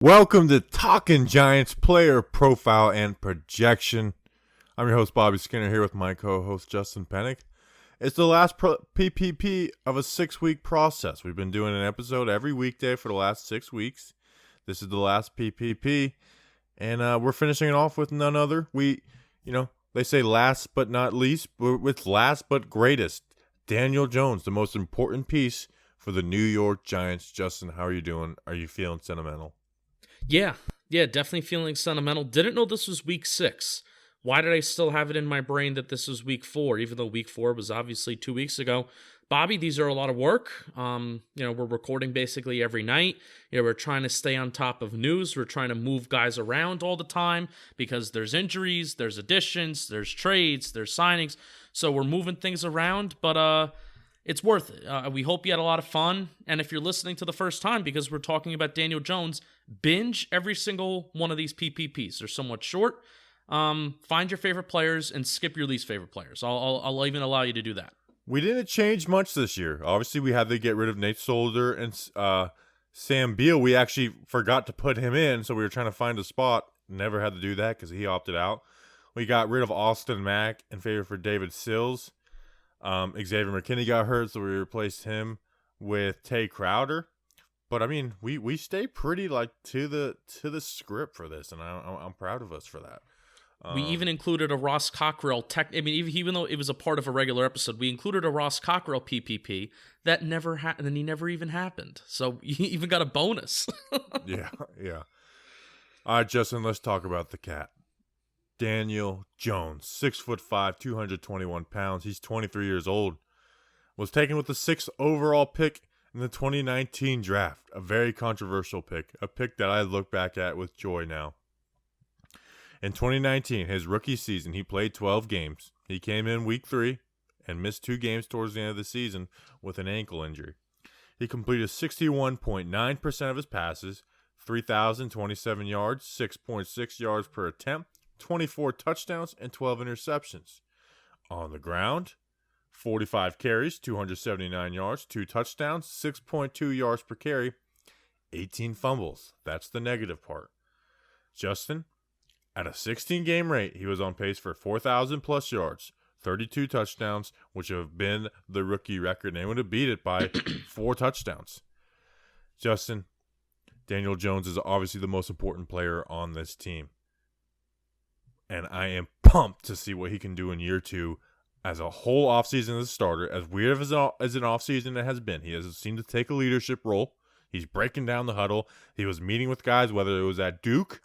Welcome to Talking Giants player profile and projection. I'm your host, Bobby Skinner, here with my co-host, Justin Pennick. It's the last PPP of a 6-week process. We've been doing an episode every weekday for the last 6 weeks. This is the last PPP, and we're finishing it off with none other. They say last but not least, but with last but greatest, Daniel Jones, the most important piece for the New York Giants. Justin, how are you doing? Are you feeling sentimental? Yeah, definitely feeling sentimental. Didn't know this was week 6. Why did I still have it in my brain that this was week 4, even though week 4 was obviously 2 weeks ago? Bobby, these are a lot of work. We're recording basically every night. We're trying to stay on top of news. We're trying to move guys around all the time because there's injuries, there's additions, there's trades, there's signings. So we're moving things around, but it's worth it. We hope you had a lot of fun. And if you're listening to the first time, because we're talking about Daniel Jones, binge every single one of these PPPs. They're somewhat short. Find your favorite players and skip your least favorite players. I'll even allow you to do that. We didn't change much this year. Obviously, we had to get rid of Nate Solder and Sam Beal. We actually forgot to put him in, so we were trying to find a spot. Never had to do that because he opted out. We got rid of Austin Mack in favor for David Sills. Xavier McKinney got hurt, so we replaced him with Tay Crowder. But I mean, we stay pretty to the script for this, and I'm proud of us for that. We even included a Ross Cockrell even though it was a part of a regular episode, we included a Ross Cockrell PPP that never happened, and he never even happened. So you even got a bonus. Yeah. All right, Justin, let's talk about the cat. Daniel Jones, 6'5", 221 pounds. He's 23 years old. Was taken with the 6th overall pick in the 2019 draft. A very controversial pick. A pick that I look back at with joy now. In 2019, his rookie season, he played 12 games. He came in week 3 and missed 2 games towards the end of the season with an ankle injury. He completed 61.9% of his passes, 3,027 yards, 6.6 yards per attempt, 24 touchdowns, and 12 interceptions. On the ground, 45 carries, 279 yards, 2 touchdowns, 6.2 yards per carry, 18 fumbles. That's the negative part. Justin, at a 16-game rate, he was on pace for 4,000-plus yards, 32 touchdowns, which have been the rookie record, and they would have beat it by 4 touchdowns. Justin, Daniel Jones is obviously the most important player on this team. And I am pumped to see what he can do in year 2 as a whole offseason as a starter. As weird as an offseason it has been, he has seemed to take a leadership role. He's breaking down the huddle. He was meeting with guys, whether it was at Duke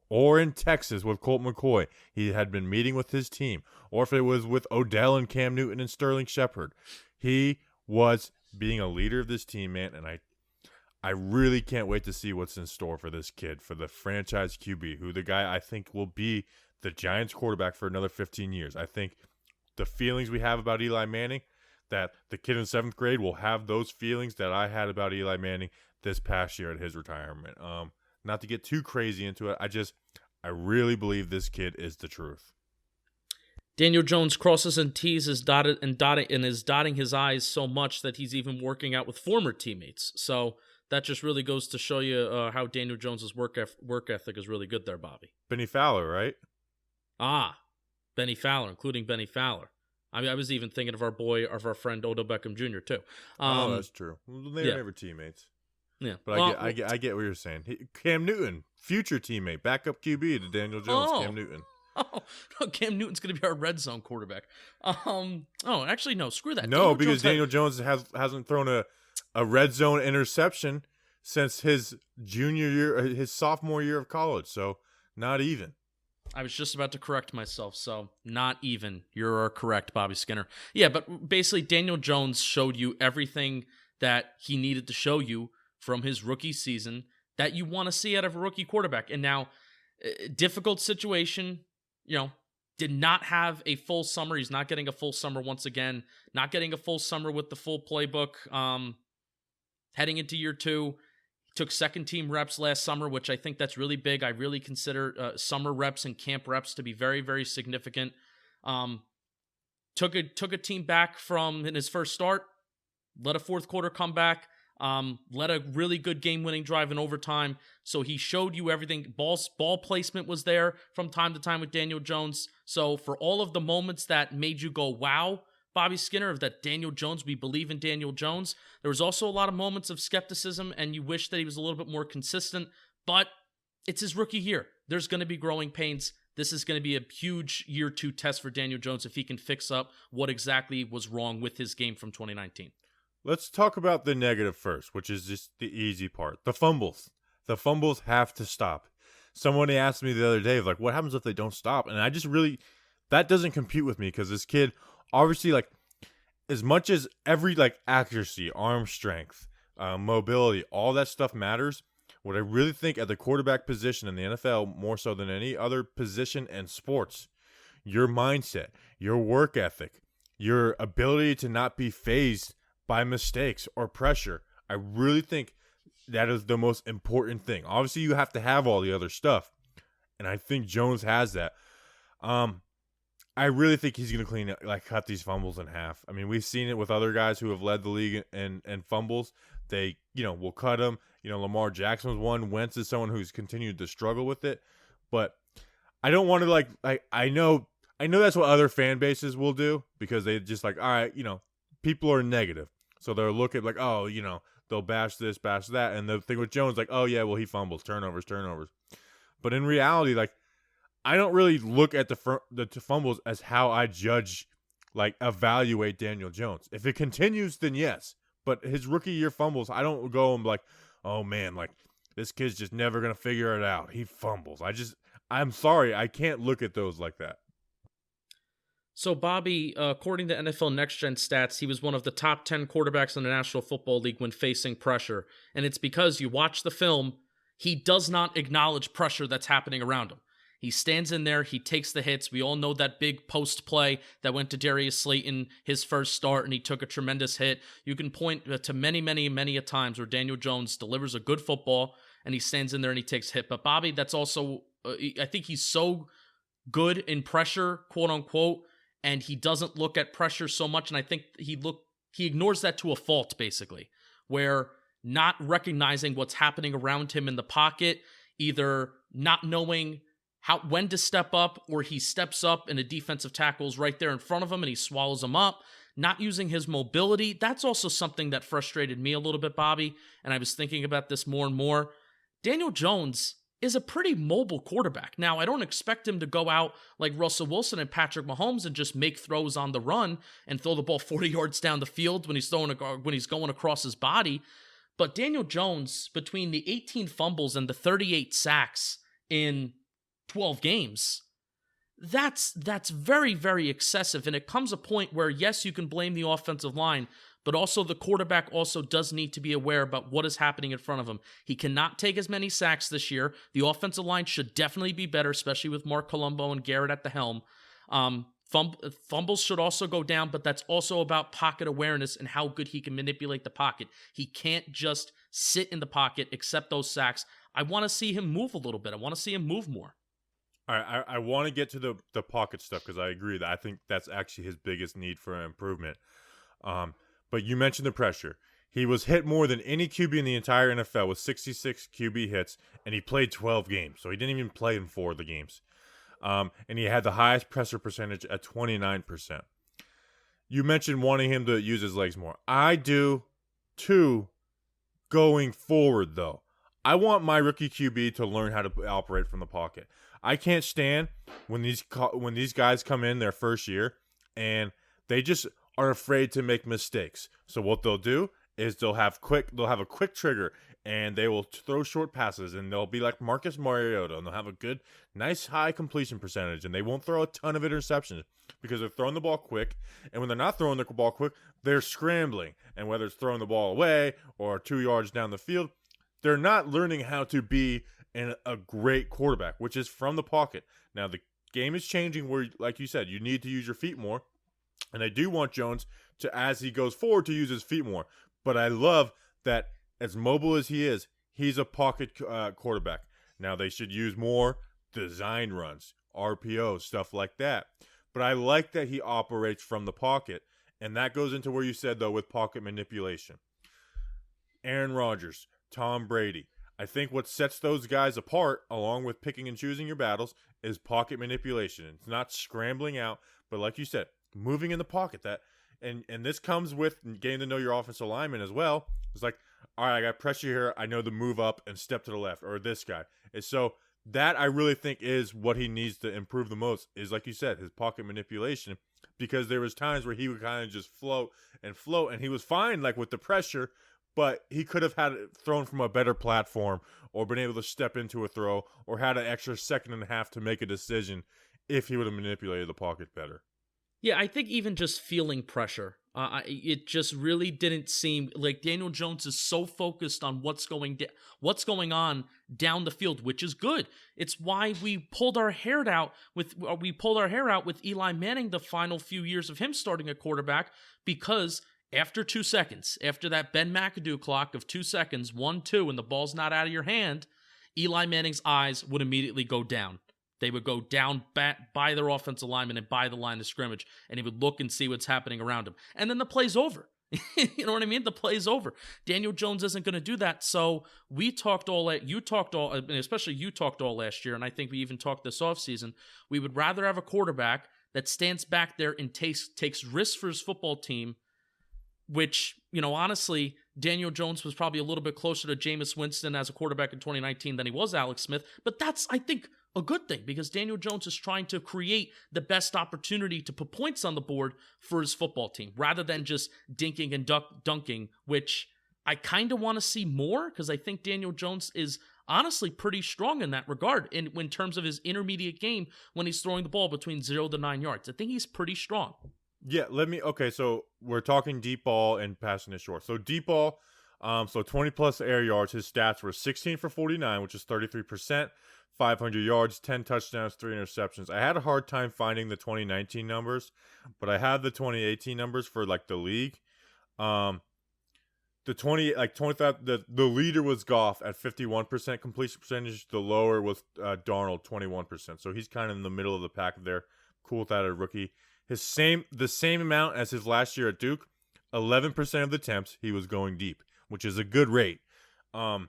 or in Texas with Colt McCoy. He had been meeting with his team. Or if it was with Odell and Cam Newton and Sterling Shepard. He was being a leader of this team, man, and I really can't wait to see what's in store for this kid, for the franchise QB, who the guy I think will be the Giants quarterback for another 15 years. I think the feelings we have about Eli Manning, that the kid in 7th grade will have those feelings that I had about Eli Manning this past year at his retirement. Not to get too crazy into it, I really believe this kid is the truth. Daniel Jones crosses and T's is dotting his I's so much that he's even working out with former teammates. So that just really goes to show you how Daniel Jones's work ethic is really good there, Bobby. Benny Fowler, right? Benny Fowler, including Benny Fowler. I mean, I was even thinking of our friend Odell Beckham Jr. too. That's true. They were never teammates. Yeah, but I get what you're saying. Cam Newton, future teammate, backup QB to Daniel Jones. Cam Newton. Oh, no, Cam Newton's going to be our red zone quarterback. Actually, no, screw that. No, because Daniel Jones hasn't thrown a red zone interception since his junior year, his sophomore year of college. So not even. I was just about to correct myself, so not even. You're correct, Bobby Skinner. Yeah, but basically Daniel Jones showed you everything that he needed to show you from his rookie season that you want to see out of a rookie quarterback. And now, difficult situation, did not have a full summer. He's not getting a full summer once again, not getting a full summer with the full playbook. Heading into year 2, took second team reps last summer, which I think that's really big. I really consider summer reps and camp reps to be very, very significant. Took a team back from in his first start, let a fourth quarter comeback. Led a really good game-winning drive in overtime. So he showed you everything. Ball placement was there from time to time with Daniel Jones. So for all of the moments that made you go, wow, Bobby Skinner, of that Daniel Jones, we believe in Daniel Jones, there was also a lot of moments of skepticism, and you wish that he was a little bit more consistent. But it's his rookie year. There's going to be growing pains. This is going to be a huge year 2 test for Daniel Jones if he can fix up what exactly was wrong with his game from 2019. Let's talk about the negative first, which is just the easy part. The fumbles. The fumbles have to stop. Somebody asked me the other day, like, what happens if they don't stop? And I just really, that doesn't compute with me because this kid, obviously, like, as much as every, like, accuracy, arm strength, mobility, all that stuff matters, what I really think at the quarterback position in the NFL, more so than any other position in sports, your mindset, your work ethic, your ability to not be phased by mistakes or pressure. I really think that is the most important thing. Obviously, you have to have all the other stuff, and I think Jones has that. I really think he's going to cut these fumbles in half. I mean, we've seen it with other guys who have led the league in fumbles. They, will cut them. Lamar Jackson was one. Wentz is someone who's continued to struggle with it. But I don't want to I know that's what other fan bases will do because they just all right, people are negative. So they'll look at they'll bash this, bash that. And the thing with Jones, oh yeah, well, he fumbles, turnovers. But in reality, I don't really look at the fumbles as how I judge, evaluate Daniel Jones. If it continues, then yes. But his rookie year fumbles, I don't go and oh man, this kid's just never going to figure it out. He fumbles. I'm sorry, I can't look at those like that. So, Bobby, according to NFL Next Gen stats, he was one of the top 10 quarterbacks in the National Football League when facing pressure. And it's because you watch the film, he does not acknowledge pressure that's happening around him. He stands in there, he takes the hits. We all know that big post play that went to Darius Slayton, his first start, and he took a tremendous hit. You can point to many, many, many a times where Daniel Jones delivers a good football, and he stands in there and he takes a hit. But Bobby, that's also, I think he's so good in pressure, quote unquote, and he doesn't look at pressure so much, and I think he ignores that to a fault, basically, where not recognizing what's happening around him in the pocket, either not knowing when to step up, or he steps up and a defensive tackle's right there in front of him and he swallows him up. Not using his mobility. That's also something that frustrated me a little bit, Bobby, and I was thinking about this more and more. Daniel Jones is a pretty mobile quarterback. Now, I don't expect him to go out like Russell Wilson and Patrick Mahomes and just make throws on the run and throw the ball 40 yards down the field when he's going across his body. But Daniel Jones, between the 18 fumbles and the 38 sacks in 12 games, that's very, very excessive. And it comes a point where, yes, you can blame the offensive line, but also the quarterback also does need to be aware about what is happening in front of him. He cannot take as many sacks this year. The offensive line should definitely be better, especially with Mark Colombo and Garrett at the helm. Fumbles should also go down, but that's also about pocket awareness and how good he can manipulate the pocket. He can't just sit in the pocket, accept those sacks. I want to see him move a little bit. I want to see him move more. All right, I want to get to the pocket stuff because I agree that I think that's actually his biggest need for improvement. But you mentioned the pressure. He was hit more than any QB in the entire NFL with 66 QB hits, and he played 12 games, so he didn't even play in 4 of the games. And he had the highest pressure percentage at 29%. You mentioned wanting him to use his legs more. I do, too, going forward, though. I want my rookie QB to learn how to operate from the pocket. I can't stand when these guys come in their first year and they just are afraid to make mistakes. So what they'll do is they'll have a quick trigger and they will throw short passes and they'll be like Marcus Mariota and they'll have a good, nice high completion percentage and they won't throw a ton of interceptions because they're throwing the ball quick. And when they're not throwing the ball quick, they're scrambling. And whether it's throwing the ball away or 2 yards down the field, they're not learning how to be a great quarterback, which is from the pocket. Now, the game is changing where, like you said, you need to use your feet more. And I do want Jones to, as he goes forward, to use his feet more. But I love that as mobile as he is, he's a pocket quarterback. Now, they should use more design runs, RPOs, stuff like that. But I like that he operates from the pocket. And that goes into where you said, though, with pocket manipulation. Aaron Rodgers, Tom Brady. I think what sets those guys apart, along with picking and choosing your battles, is pocket manipulation. It's not scrambling out, but like you said, moving in the pocket. And this comes with getting to know your offensive lineman as well. It's like, all right, I got pressure here. I know to move up and step to the left, or this guy. And so that I really think is what he needs to improve the most. Is like you said, his pocket manipulation, because there was times where he would kind of just float, and he was fine like with the pressure. But he could have had it thrown from a better platform, or been able to step into a throw, or had an extra second and a half to make a decision if he would have manipulated the pocket better. Yeah, I think even just feeling pressure, it just really didn't seem like Daniel Jones is so focused on what's going on down the field, which is good. It's why we pulled our hair out with Eli Manning the final few years of him starting a quarterback, because after 2 seconds, after that Ben McAdoo clock of 2 seconds, 1, 2, and the ball's not out of your hand, Eli Manning's eyes would immediately go down. They would go down by their offensive lineman and by the line of scrimmage, and he would look and see what's happening around him. And then the play's over. You know what I mean? The play's over. Daniel Jones isn't going to do that. So you talked all, especially you talked all last year, and I think we even talked this offseason. We would rather have a quarterback that stands back there and takes risks for his football team, which, honestly, Daniel Jones was probably a little bit closer to Jameis Winston as a quarterback in 2019 than he was Alex Smith. But that's, I think, a good thing, because Daniel Jones is trying to create the best opportunity to put points on the board for his football team, rather than just dinking and dunking, which I kind of want to see more, because I think Daniel Jones is honestly pretty strong in that regard in terms of his intermediate game when he's throwing the ball between 0 to 9 yards. I think he's pretty strong. Yeah, okay, so we're talking deep ball and passing it short. So deep ball, so 20 plus air yards, his stats were 16 for 49, which is 33%, 500 yards, 10 touchdowns, 3 interceptions. I had a hard time finding the 2019 numbers, but I have the 2018 numbers for like the league. The 25, the leader was Goff at 51% completion percentage. The lower was Darnold, 21%. So he's kind of in the middle of the pack there. Cool with that, a rookie. The same amount as his last year at Duke, 11% of the attempts he was going deep, which is a good rate. So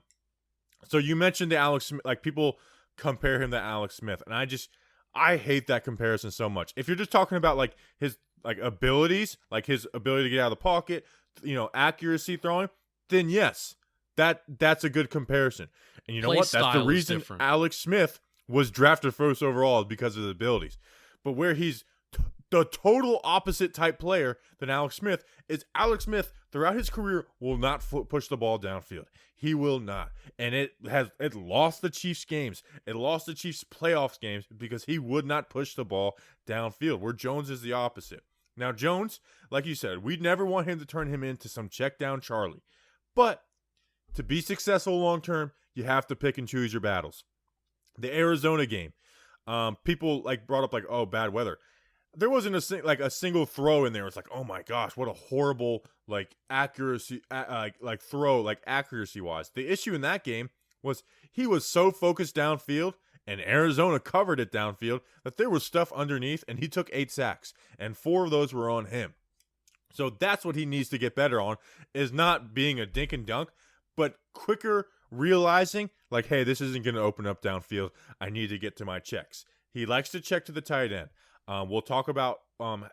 you mentioned the Alex Smith, like people compare him to Alex Smith, and I hate that comparison so much. If you're just talking about like his abilities, like his ability to get out of the pocket, accuracy throwing, then yes, that's a good comparison. And you know what? That's the reason Alex Smith was drafted first overall, because of his abilities. But where he's the total opposite type player than Alex Smith is Alex Smith throughout his career will not push the ball downfield. He will not. And it lost the Chiefs games. It lost the Chiefs playoffs games because he would not push the ball downfield, where Jones is the opposite. Now Jones, like you said, we'd never want him to turn him into some check down Charlie. But to be successful long term, you have to pick and choose your battles. The Arizona game, people brought up oh, bad weather. There wasn't a single throw in there. It's like, oh my gosh, what a horrible accuracy throw accuracy wise. The issue in that game was he was so focused downfield, and Arizona covered it downfield, that there was stuff underneath, and he took 8 sacks, and 4 of those were on him. So that's what he needs to get better on, is not being a dink and dunk, but quicker realizing hey, this isn't going to open up downfield. I need to get to my checks. He likes to check to the tight end. We'll talk about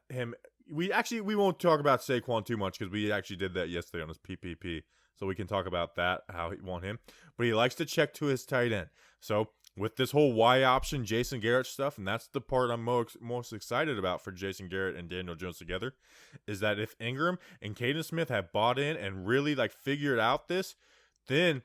him. We won't talk about Saquon too much, because we actually did that yesterday on his PPP. So we can talk about that, how he want him. But he likes to check to his tight end. So with this whole Y option, Jason Garrett stuff, and that's the part I'm most excited about for Jason Garrett and Daniel Jones together, is that if Ingram and Caden Smith have bought in and really figured out this, then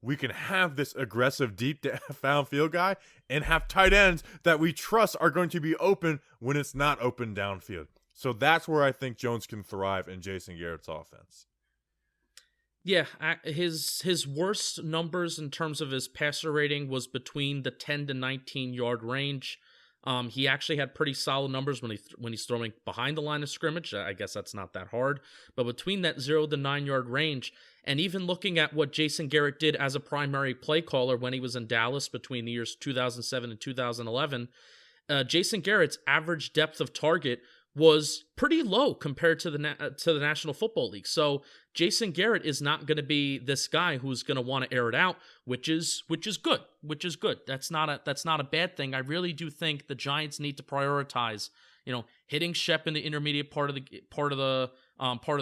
we can have this aggressive deep downfield guy and have tight ends that we trust are going to be open when it's not open downfield. So that's where I think Jones can thrive in Jason Garrett's offense. Yeah, his worst numbers in terms of his passer rating was between the 10 to 19 yard range. He actually had pretty solid numbers when he's throwing behind the line of scrimmage. I guess that's not that hard. But between that 0 to 9 yard range, and even looking at what Jason Garrett did as a primary play caller when he was in Dallas between the years 2007 and 2011, Jason Garrett's average depth of target was pretty low compared to the National Football League. So Jason Garrett is not going to be this guy who's going to want to air it out, which is good. That's not a bad thing. I really do think the Giants need to prioritize, hitting Shep in the intermediate part of the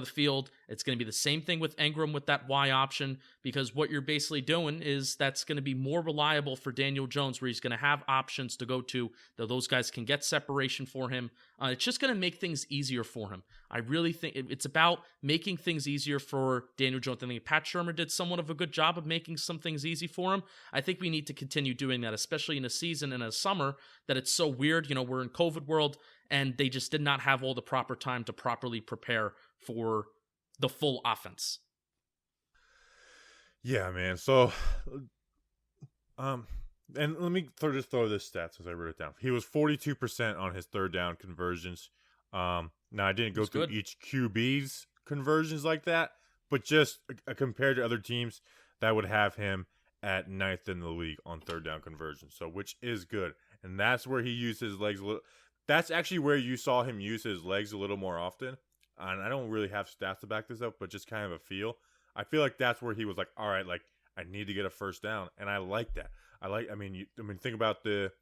field. It's going to be the same thing with Engram with that Y option, because what you're basically doing is that's going to be more reliable for Daniel Jones, where he's going to have options to go to, that those guys can get separation for him. It's just going to make things easier for him. I really think it's about making things easier for Daniel Jones. I think Pat Shurmur did somewhat of a good job of making some things easy for him. I think we need to continue doing that, especially in a season and a summer that it's so weird. We're in COVID world, and they just did not have all the proper time to properly prepare for the full offense. Yeah, man. So, and let me just throw this stats as I wrote it down. He was 42% on his third down conversions. Now I didn't go through each QB's conversions like that, but just compared to other teams that would have him at 9th in the league on third down conversions. So, which is good, and that's where he used his legs a little. That's actually where you saw him use his legs a little more often. And I don't really have stats to back this up, but just kind of a feel. I feel like that's where he was like, all right, like I need to get a first down, and I like that. I mean, think about the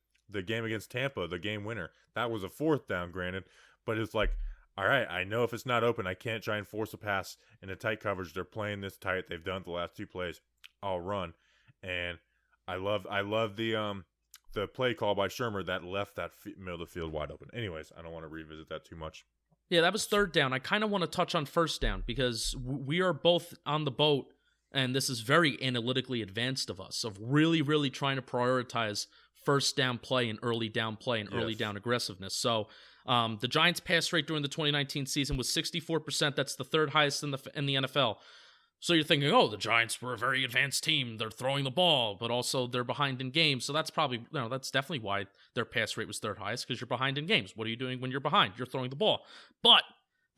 game against Tampa, the game winner. That was a fourth down, granted, but it's like, all right, I know if it's not open, I can't try and force a pass in a tight coverage. They're playing this tight. They've done it the last two plays. I'll run, and I love the play call by Shurmur that left that middle of the field wide open. Anyways, I don't want to revisit that too much. Yeah, that was third down. I kind of want to touch on first down, because we are both on the boat, and this is very analytically advanced of us, of really, really trying to prioritize first down play and early down play and early down aggressiveness. So the Giants' pass rate during the 2019 season was 64%. That's the third highest in the NFL. So you're thinking, oh, the Giants were a very advanced team. They're throwing the ball, but also they're behind in games. So that's probably, that's definitely why their pass rate was third highest, because you're behind in games. What are you doing when you're behind? You're throwing the ball. But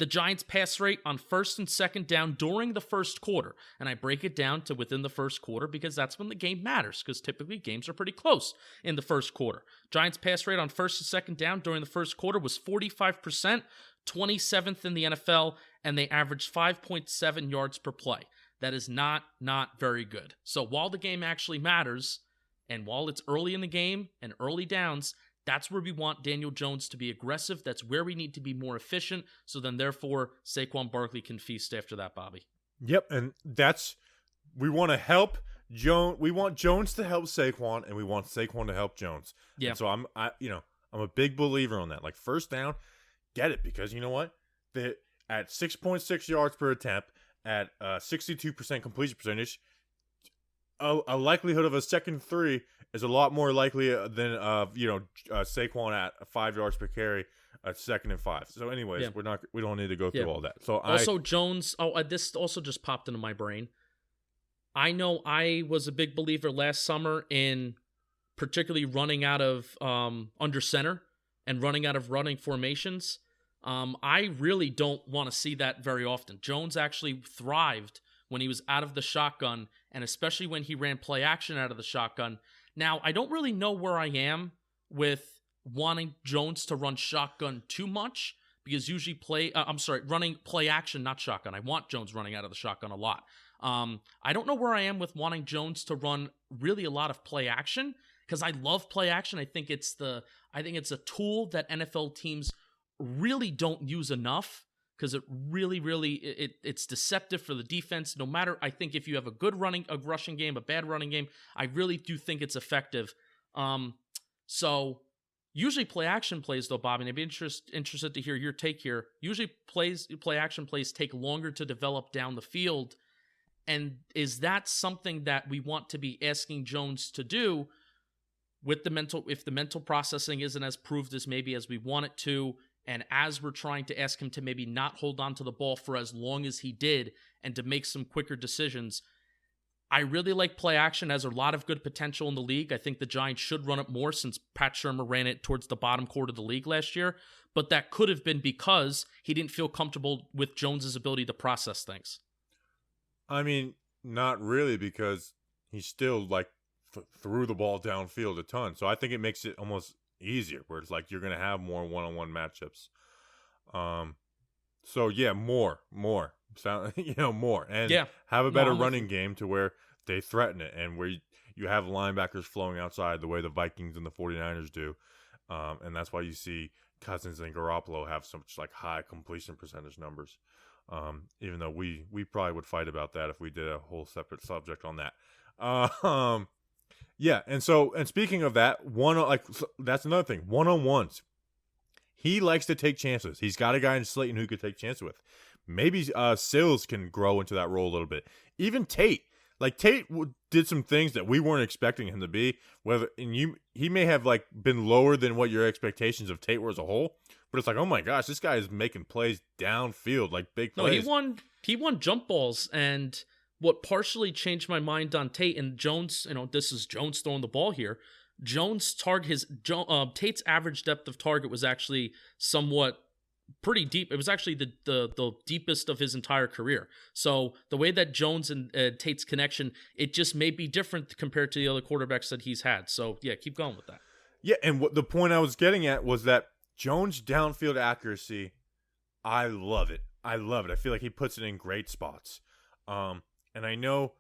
the Giants' pass rate on first and second down during the first quarter, and I break it down to within the first quarter because that's when the game matters, because typically games are pretty close in the first quarter. Giants' pass rate on first and second down during the first quarter was 45%, 27th in the NFL, and they averaged 5.7 yards per play. That is not very good. So while the game actually matters, and while it's early in the game and early downs, that's where we want Daniel Jones to be aggressive. That's where we need to be more efficient. So then, therefore, Saquon Barkley can feast after that, Bobby. Yep, and we want to help Jones. We want Jones to help Saquon, and we want Saquon to help Jones. Yeah. And so I'm a big believer on that. Like first down, get it, because you know what? At 6.6 yards per attempt, at 62% completion percentage, a likelihood of a second three is a lot more likely than Saquon at 5 yards per carry, at 2nd and 5. So, anyways, we don't need to go through all that. So also Jones. This also just popped into my brain. I know I was a big believer last summer in particularly running out of under center and running out of running formations. I really don't want to see that very often. Jones actually thrived when he was out of the shotgun, and especially when he ran play action out of the shotgun. Now, I don't really know where I am with wanting Jones to run shotgun too much, because usually running play action, not shotgun. I want Jones running out of the shotgun a lot. I don't know where I am with wanting Jones to run really a lot of play action, because I love play action. I think it's a tool that NFL teams really don't use enough, because it really, it's deceptive for the defense. No matter, I think if you have a rushing game, a bad running game, I really do think it's effective. So usually play action plays, though, Bob, and I'd be interested to hear your take here. Usually play action plays take longer to develop down the field. And is that something that we want to be asking Jones to do with if the mental processing isn't as proved as maybe as we want it to? And as we're trying to ask him to maybe not hold on to the ball for as long as he did and to make some quicker decisions, I really like play action. Has a lot of good potential in the league. I think the Giants should run it more, since Pat Shurmur ran it towards the bottom quarter of the league last year. But that could have been because he didn't feel comfortable with Jones's ability to process things. I mean, not really, because he still threw the ball downfield a ton. So I think it makes it almost easier, where it's like you're going to have more one-on-one matchups. So yeah, more, sound more, and Yeah. have a No, better I'm with running you. game to where they threaten it, and where you have linebackers flowing outside the way the Vikings and the 49ers do, and that's why you see Cousins and Garoppolo have such like high completion percentage numbers. Even though we probably would fight about that if we did a whole separate subject on that. Yeah, and speaking of that, that's another thing. One-on-ones. He likes to take chances. He's got a guy in Slayton who could take chances with. Maybe Sills can grow into that role a little bit. Even Tate. Like Tate did some things that we weren't expecting him to be. He may have like been lower than what your expectations of Tate were as a whole. But it's like, oh my gosh, this guy is making plays downfield, like big No, plays. he won jump balls, and what partially changed my mind on Tate and Jones, this is Jones throwing the ball here. Tate's average depth of target was actually somewhat pretty deep. It was actually the deepest of his entire career. So the way that Jones and Tate's connection, it just may be different compared to the other quarterbacks that he's had. So yeah, keep going with that. Yeah, and what the point I was getting at was that Jones' downfield accuracy, I love it. I feel like he puts it in great spots. And I know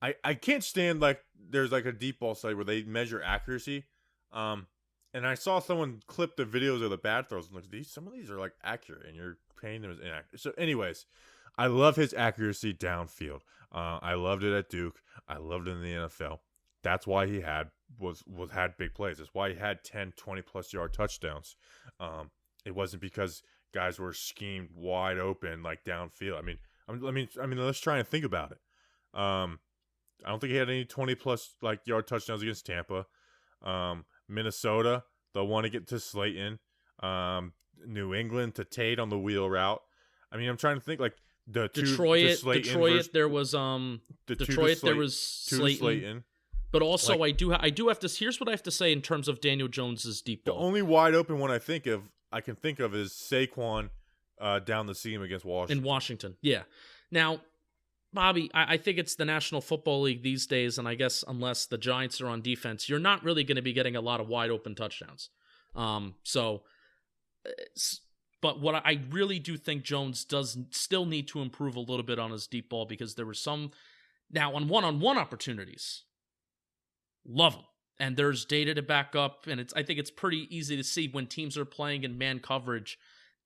I can't stand like there's like a deep ball study where they measure accuracy. And I saw someone clip the videos of the bad throws and look, some of these are like accurate and you're paying them as inaccurate. So anyways, I love his accuracy downfield. I loved it at Duke. I loved it in the NFL. That's why he had big plays. That's why he had 10, 20 plus yard touchdowns. It wasn't because guys were schemed wide open like downfield. I mean, let's try and think about it. I don't think he had any 20 plus like yard touchdowns against Tampa. Minnesota, the one to get to Slayton. New England to Tate on the wheel route. I mean, I'm trying to think like the Detroit. There was Slayton. But also, like, I do have to. Here's what I have to say in terms of Daniel Jones's deep ball. The only wide open one I can think of is Saquon down the seam against Washington. In Washington, yeah. Now, Bobby, I think it's the National Football League these days, and I guess unless the Giants are on defense, you're not really going to be getting a lot of wide open touchdowns. But what I really do think Jones does still need to improve a little bit on his deep ball, because there were some now on one-on-one opportunities. Love them. And there's data to back up, and I think it's pretty easy to see when teams are playing in man coverage,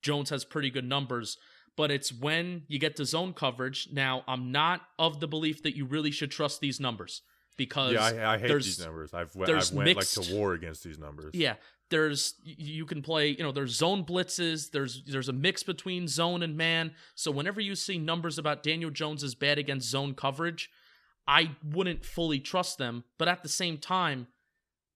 Jones has pretty good numbers. But it's when you get to zone coverage. Now, I'm not of the belief that you really should trust these numbers, because I hate these numbers. I've went like to war against these numbers. Yeah, you can play. There's zone blitzes. There's a mix between zone and man. So whenever you see numbers about Daniel Jones is bad against zone coverage, I wouldn't fully trust them. But at the same time,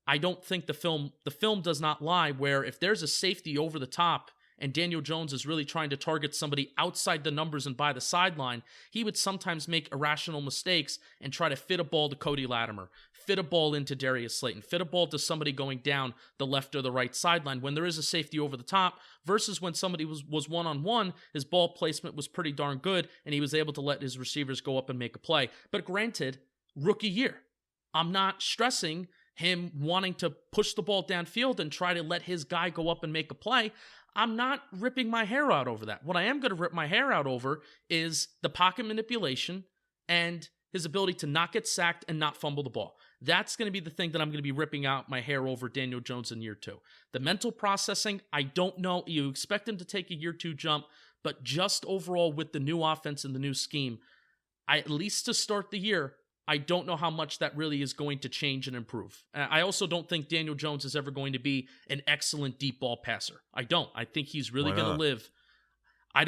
I don't think the film does not lie. Where if there's a safety over the top, and Daniel Jones is really trying to target somebody outside the numbers and by the sideline, he would sometimes make irrational mistakes and try to fit a ball to Cody Latimer, fit a ball into Darius Slayton, fit a ball to somebody going down the left or the right sideline when there is a safety over the top, versus when somebody was one-on-one, his ball placement was pretty darn good, and he was able to let his receivers go up and make a play. But granted, rookie year. I'm not stressing him wanting to push the ball downfield and try to let his guy go up and make a play. I'm not ripping my hair out over that. What I am going to rip my hair out over is the pocket manipulation and his ability to not get sacked and not fumble the ball. That's going to be the thing that I'm going to be ripping out my hair over Daniel Jones in year 2. The mental processing, I don't know. You expect him to take a year 2 jump, but just overall with the new offense and the new scheme, at least to start the year, I don't know how much that really is going to change and improve. I also don't think Daniel Jones is ever going to be an excellent deep ball passer. I don't. I think he's really going to live. I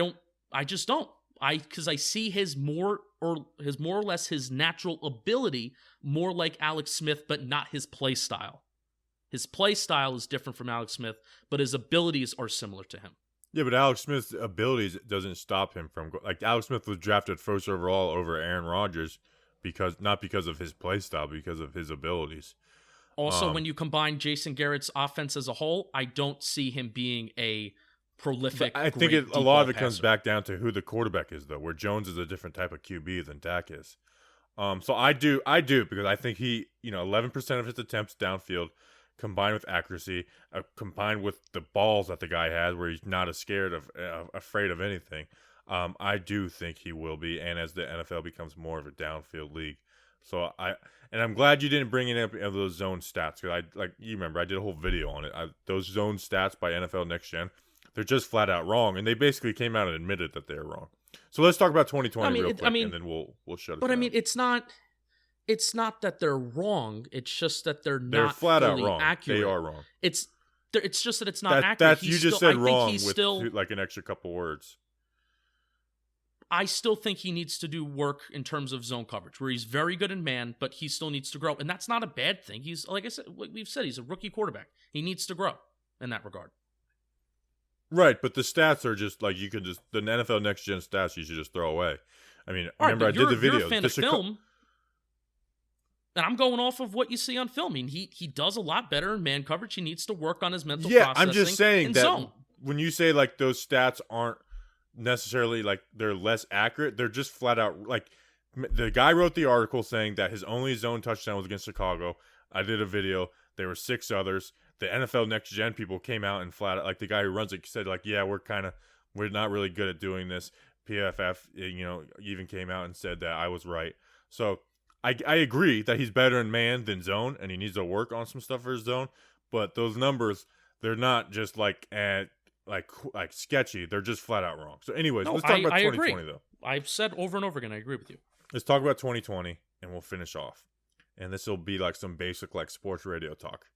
just don't. Because I see his more or less his natural ability more like Alex Smith, but not his play style. His play style is different from Alex Smith, but his abilities are similar to him. Yeah, but Alex Smith's abilities doesn't stop him from Alex Smith was drafted first overall over Aaron Rodgers. Not because of his play style, because of his abilities. Also, when you combine Jason Garrett's offense as a whole, I don't see him being a prolific. I think a lot of it comes back down to who the quarterback is, though. Where Jones is a different type of QB than Dak is. So I do because I think he, 11% of his attempts downfield combined with accuracy, combined with the balls that the guy has, where he's not as scared of, afraid of anything. I do think he will be, and as the NFL becomes more of a downfield league, I'm glad you didn't bring in any of those zone stats, because you remember I did a whole video on it. Those zone stats by NFL Next Gen, they're just flat out wrong, and they basically came out and admitted that they're wrong. So let's talk about 2020 real quick, and then we'll shut it down. But I mean, it's not that they're wrong. It's just that they're not flat out fully wrong. accurate. They are wrong. It's just that it's not accurate. You just said wrong with like an extra couple words. I still think he needs to do work in terms of zone coverage, where he's very good in man, but he still needs to grow. And that's not a bad thing. He's, like I said, like we've said, he's a rookie quarterback. He needs to grow in that regard. Right, but the stats are just like, the NFL Next Gen stats you should just throw away. I mean, remember I did the video. You're a fan of film, and I'm going off of what you see on film. I mean, he does a lot better in man coverage. He needs to work on his mental processing. I'm just saying that zone. When you say like those stats aren't necessarily like they're less accurate, they're just flat out like the guy wrote the article saying that his only zone touchdown was against Chicago. I did a video. There were 6 others. The NFL Next Gen people came out and flat out, like the guy who runs it said, like, yeah, we're not really good at doing this. PFF, even came out and said that I was right. So I agree that he's better in man than zone, and he needs to work on some stuff for his zone. But those numbers, they're not just like sketchy. They're just flat out wrong. So anyways, let's talk about 2020 agree. though. I've said over and over again, I agree with you. Let's talk about 2020, and we'll finish off. And this will be like some basic like sports radio talk.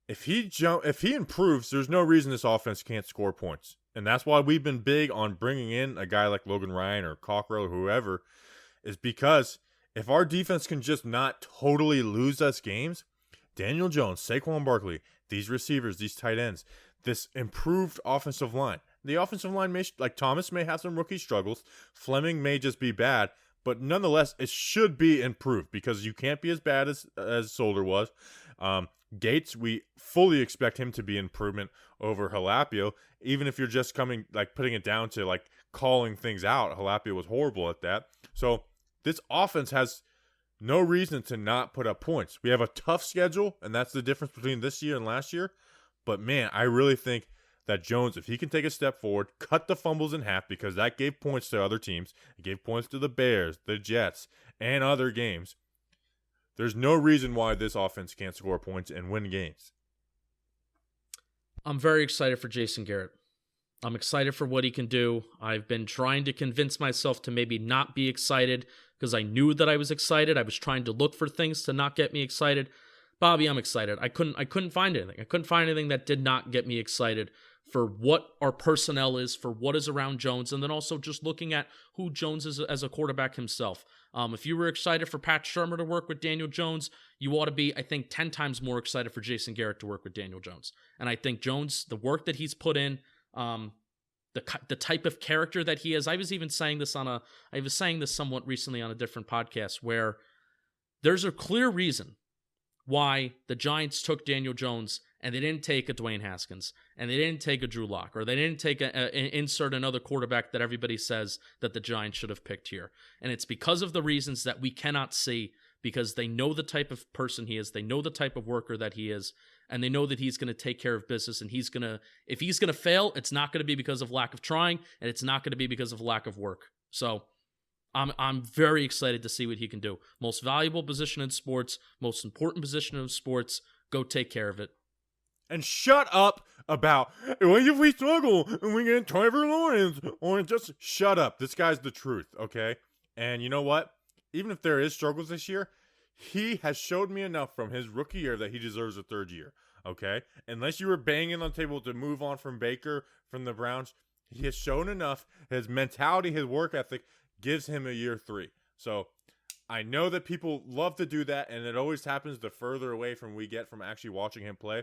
If he improves, there's no reason this offense can't score points. And that's why we've been big on bringing in a guy like Logan Ryan or Cockrell or whoever, is because if our defense can just not totally lose us games, Daniel Jones, Saquon Barkley, these receivers, these tight ends, this improved offensive line. The offensive line Thomas may have some rookie struggles. Fleming may just be bad, but nonetheless, it should be improved because you can't be as bad as Solder was. Gates, we fully expect him to be improvement over Halapio, even if you're just putting it down to calling things out. Halapio was horrible at that. So this offense has no reason to not put up points. We have a tough schedule, and that's the difference between this year and last year. But man, I really think that Jones, if he can take a step forward, cut the fumbles in half, because that gave points to other teams. It gave points to the Bears, the Jets, and other games. There's no reason why this offense can't score points and win games. I'm very excited for Jason Garrett. I'm excited for what he can do. I've been trying to convince myself to maybe not be excited because I knew that I was excited. I was trying to look for things to not get me excited. Bobby, I'm excited. I couldn't find anything. I couldn't find anything that did not get me excited for what our personnel is, for what is around Jones, and then also just looking at who Jones is as a quarterback himself. If you were excited for Pat Shurmur to work with Daniel Jones, you ought to be, I think, 10 times more excited for Jason Garrett to work with Daniel Jones. And I think Jones, the work that he's put in, the type of character that he is. I was saying this somewhat recently on a different podcast, where there's a clear reason why the Giants took Daniel Jones and they didn't take a Dwayne Haskins, and they didn't take a Drew Lock, or they didn't take insert another quarterback that everybody says that the Giants should have picked here. And it's because of the reasons that we cannot see, because they know the type of person he is, they know the type of worker that he is, and they know that he's going to take care of business, and if he's going to fail, it's not going to be because of lack of trying, and it's not going to be because of lack of work. So I'm very excited to see what he can do. Most valuable position in sports, most important position in sports. Go take care of it. And shut up about, what if we struggle and we get Trevor Lawrence? Or just shut up. This guy's the truth, okay? And you know what? Even if there is struggles this year, he has showed me enough from his rookie year that he deserves a third year, okay? Unless you were banging on the table to move on from Baker, from the Browns, he has shown enough. His mentality, his work ethic gives him a year 3. So I know that people love to do that, and it always happens the further away from we get from actually watching him play.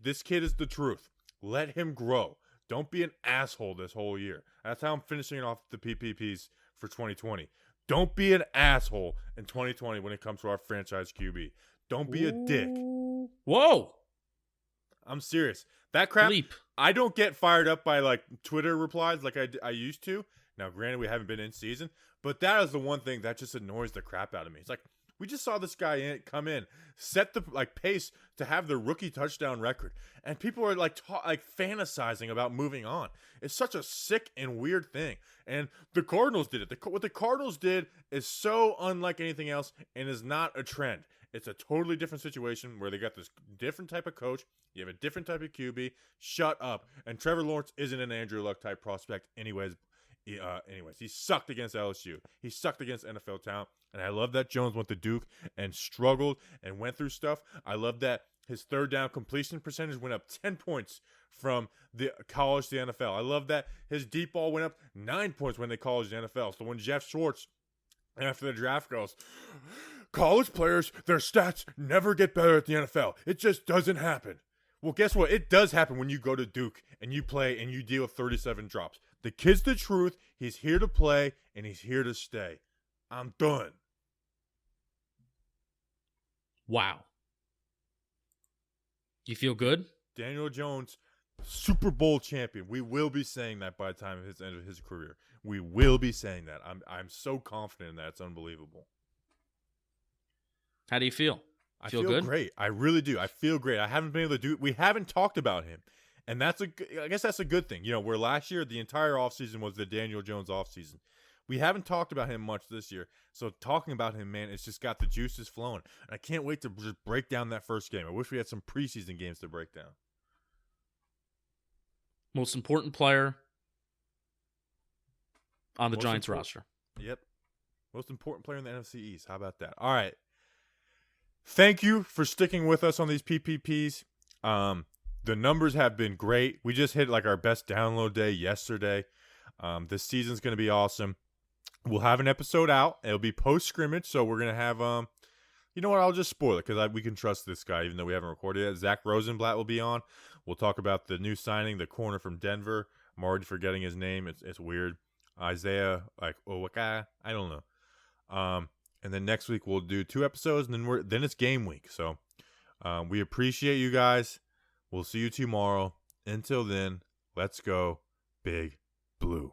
This kid is the truth. Let him grow. Don't be an asshole this whole year. That's how I'm finishing off the PPPs for 2020. Don't be an asshole in 2020 when it comes to our franchise QB. Don't be a dick. Whoa. I'm serious. That crap, Leap. I don't get fired up by Twitter replies like I used to. Now, granted, we haven't been in season, but that is the one thing that just annoys the crap out of me. It's like, We just saw this guy come in, set the pace to have the rookie touchdown record, and people are fantasizing about moving on. It's such a sick and weird thing. And the Cardinals did it. What the Cardinals did is so unlike anything else and is not a trend. It's a totally different situation where they got this different type of coach. You have a different type of QB. Shut up. And Trevor Lawrence isn't an Andrew Luck type prospect anyways. He sucked against LSU. He sucked against NFL talent. And I love that Jones went to Duke and struggled and went through stuff. I love that his third down completion percentage went up 10 points from the college to the NFL. I love that his deep ball went up 9 points when they college to the NFL. So when Jeff Schwartz, after the draft, goes, college players, their stats never get better at the NFL. It just doesn't happen. Well, guess what? It does happen when you go to Duke and you play and you deal with 37 drops. The kid's the truth. He's here to play, and he's here to stay. I'm done. Wow. You feel good? Daniel Jones, Super Bowl champion. We will be saying that by the time of his end of his career. We will be saying that. I'm so confident in that. It's unbelievable. How do you feel? I feel good? Great. I really do. I feel great. I haven't been able to do it. We haven't talked about him. And I guess that's a good thing. Where last year, the entire offseason was the Daniel Jones offseason. We haven't talked about him much this year. So talking about him, man, it's just got the juices flowing. And I can't wait to just break down that first game. I wish we had some preseason games to break down. Most important player on the Giants roster. Yep. Most important player in the NFC East. How about that? All right. Thank you for sticking with us on these PPPs. The numbers have been great. We just hit our best download day yesterday. This season's going to be awesome. We'll have an episode out. It'll be post-scrimmage, so we're going to have, you know what, I'll just spoil it because we can trust this guy even though we haven't recorded it. Zach Rosenblatt will be on. We'll talk about the new signing, the corner from Denver. I'm already forgetting his name. It's weird. Isaiah, Owaka, I don't know. And then next week we'll do 2 episodes, and then it's game week. So we appreciate you guys. We'll see you tomorrow. Until then, let's go Big Blue.